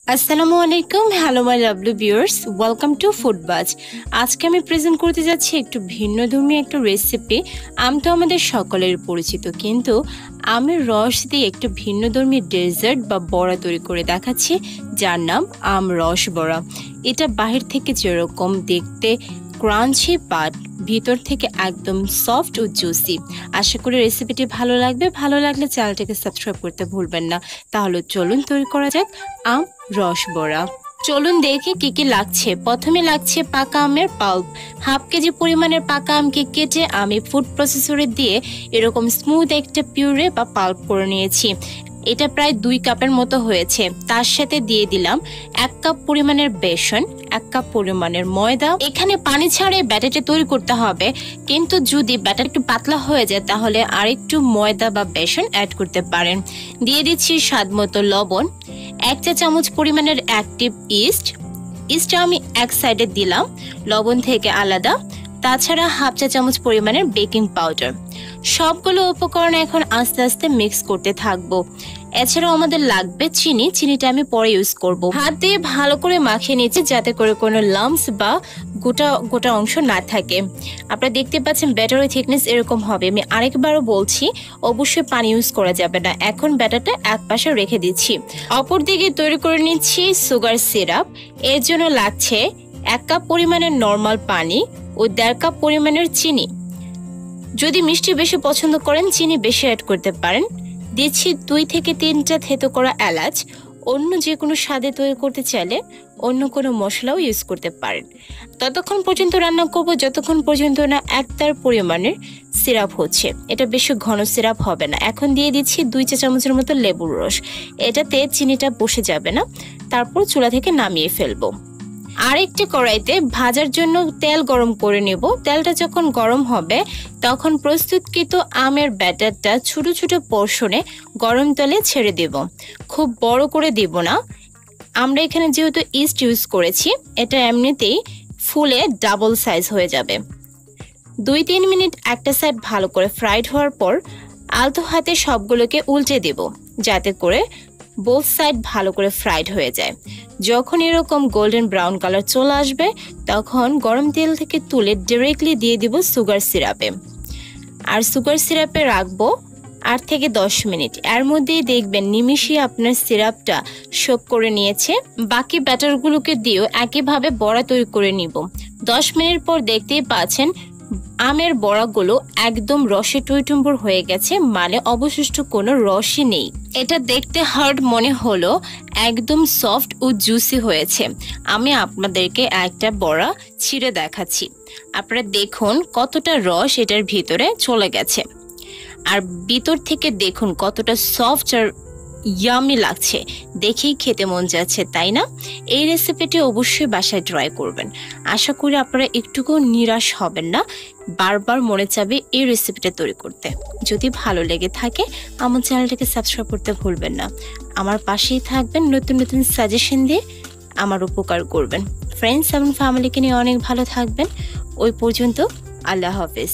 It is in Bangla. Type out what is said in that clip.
আসসালামু আলাইকুম, hello my lovely viewers, welcome to Foodbuzz. আজকে আমি প্রেজেন্ট করতে যাচ্ছি একটু ভিন্নধর্মী একটা রেসিপি। আম তো আমাদের সকলের পরিচিত, কিন্তু আমের রস দিয়ে একটু ভিন্নধর্মী ডেজার্ট বা বড়া তৈরি করে দেখাচ্ছি, যার নাম আমরস বড়া। এটা বাহির থেকে যেরকম দেখতে ক্রাঞ্চি, বাট ভিতর থেকে একদম সফট ও জুসি। আশা করি রেসিপিটি ভালো লাগবে। ভালো লাগলে চ্যানেলটিকে সাবস্ক্রাইব করতে ভুলবেন না। তাহলে চলুন তৈরি করা যাক আম রস বড়া। চলুন দেখি কি কি লাগছে। প্রথমে লাগছে পাকা আমের পাল্প। হাফ কেজি পরিমাণের পাকা আমকে কেটে আমি ফুড প্রসেসরে দিয়ে এরকম স্মুথ একটা পিউরে বা পাল্প করে নিয়েছি। এটা প্রায় 2 কাপের মতো হয়েছে। তার সাথে দিয়ে দিলাম 1 কাপ পরিমাণের বেসন, 1 কাপ পরিমাণের ময়দা। এখানে পানি ছাড়ে ব্যাটারটা তৈরি করতে হবে, কিন্তু যদি ব্যাটার একটু পাতলা হয়ে যায় তাহলে আরেকটু ময়দা বা বেসন অ্যাড করতে পারেন। দিয়ে দিচ্ছি স্বাদ মতো লবণ, 1 চা চামচ পরিমাণের অ্যাক্টিভ ইস্টটা আমি এক সাইডে দিলাম লবণ থেকে আলাদা। তাছাড়া হাফ চা চামচ পরিমাণের বেকিং পাউডার। সবগুলো উপকরণ এখন আস্তে আস্তে মিক্স করতে থাকবো। এছাড়াও আমাদের লাগবে চিনিটা আমি পরে ইউজ করব। হাত দিয়ে ভালো করে মাখিয়ে নিচ্ছি যাতে করে কোনো লাম্পস বা গোটা অংশ না থাকে। আপনারা দেখতে পাচ্ছেন ব্যাটারের থিকনেস এরকম হবে। আমি আরেকবারও বলছি, অবশ্যই পানি ইউজ করা যাবে না। এখন ব্যাটারটা এক পাশে রেখে দিচ্ছি। অপর দিকে তৈরি করে নিচ্ছি সুগার সিরাপ। এর জন্য লাগছে 1 কাপ পরিমাণের নর্মাল পানি ও 1.5 কাপ পরিমাণের চিনি। যদি মিষ্টি বেশি পছন্দ করেন চিনি বেশি অ্যাড করতে পারেন। দিচ্ছি 2 থেকে 3টা থেতো করা এলাচ। অন্য যে কোনো স্বাদে তৈরি করতে চাইলে অন্য কোনো মশলাও ইউজ করতে পারেন। ততক্ষণ পর্যন্ত রান্না করব যতক্ষণ পর্যন্ত না একটার পরিমাণের সিরাপ হচ্ছে। এটা বেশি ঘন সিরাপ হবে না। এখন দিয়ে দিচ্ছি 2 চা চামচের মতো লেবুর রস। এটাতে চিনিটা বসে যাবে না। তারপর চুলা থেকে নামিয়ে ফেলবো। আরেকটি কড়াইতে ভাজার জন্য তেল গরম করে নেব। তেলটা যখন গরম হবে তখন প্রস্তুতকৃত আমের ব্যাটারটা ছোট ছোট পোর্শনে গরম তেলে ছেড়ে দেব। খুব বড় করে দেব না। আমরা এখানে যেহেতু ইস্ট ইউজ করেছি, এটা এমনিতেই ফুলে ডাবল সাইজ হয়ে যাবে। 2-3 মিনিট একটা সাইড ভালো করে ফ্রাইড হওয়ার পর আলতো হাতে সবগুলোকে উল্টে দেব, যাতে করে বোথ সাইড ভালো করে ফ্রাইড হয়ে যায়। যখন এরকম গোল্ডেন ব্রাউন কালার চলে আসবে তখন গরম তেল থেকে তুলে ডিরেক্টলি দিয়ে দিব সুগার সিরাপে। আর সুগার সিরাপে রাখবো 8 থেকে 10 মিনিট। এর মধ্যেই দেখবেন নিমিষে আপনার সিরাপটা সোক করে নিয়েছে। বাকি ব্যাটারগুলোকে দিয়েও একইভাবে বড়া তৈরি করে নিব। 10 মিনিট পর দেখতেই পাচ্ছেন আমের বড়াগুলো একদম রসে টইটুম্বুর হয়ে গেছে, মানে অবশিষ্ট কোনো রসই নেই। এটা দেখতে হার্ড মনে হলো, একদম সফট ও জুসি হয়েছে। আমি আপনাদেরকে একটা বড়া ছিঁড়ে দেখাচ্ছি। আপনারা দেখুন কতটা রস এটার ভিতরে চলে গেছে, আর ভিতর থেকে দেখুন কতটা সফট আর ইয়ামি লাগছে। দেখেই খেতে মন যাচ্ছে, তাই না? এই রেসিপিটি অবশ্যই বাসায় ট্রাই করবেন। আশা করি আপনারা একটুকুও নিরাশ হবেন না, বারবার মনে চাবে এই রেসিপিটা তৈরি করতে। যদি ভালো লেগে থাকে আমার চ্যানেলটাকে সাবস্ক্রাইব করতে ভুলবেন না। আমার পাশেই থাকবেন, নতুন নতুন সাজেশন দিয়ে আমার উপকার করবেন। ফ্রেন্ডস এবং ফ্যামিলিকে নিয়ে অনেক ভালো থাকবেন। ওই পর্যন্ত আল্লাহ হাফেজ।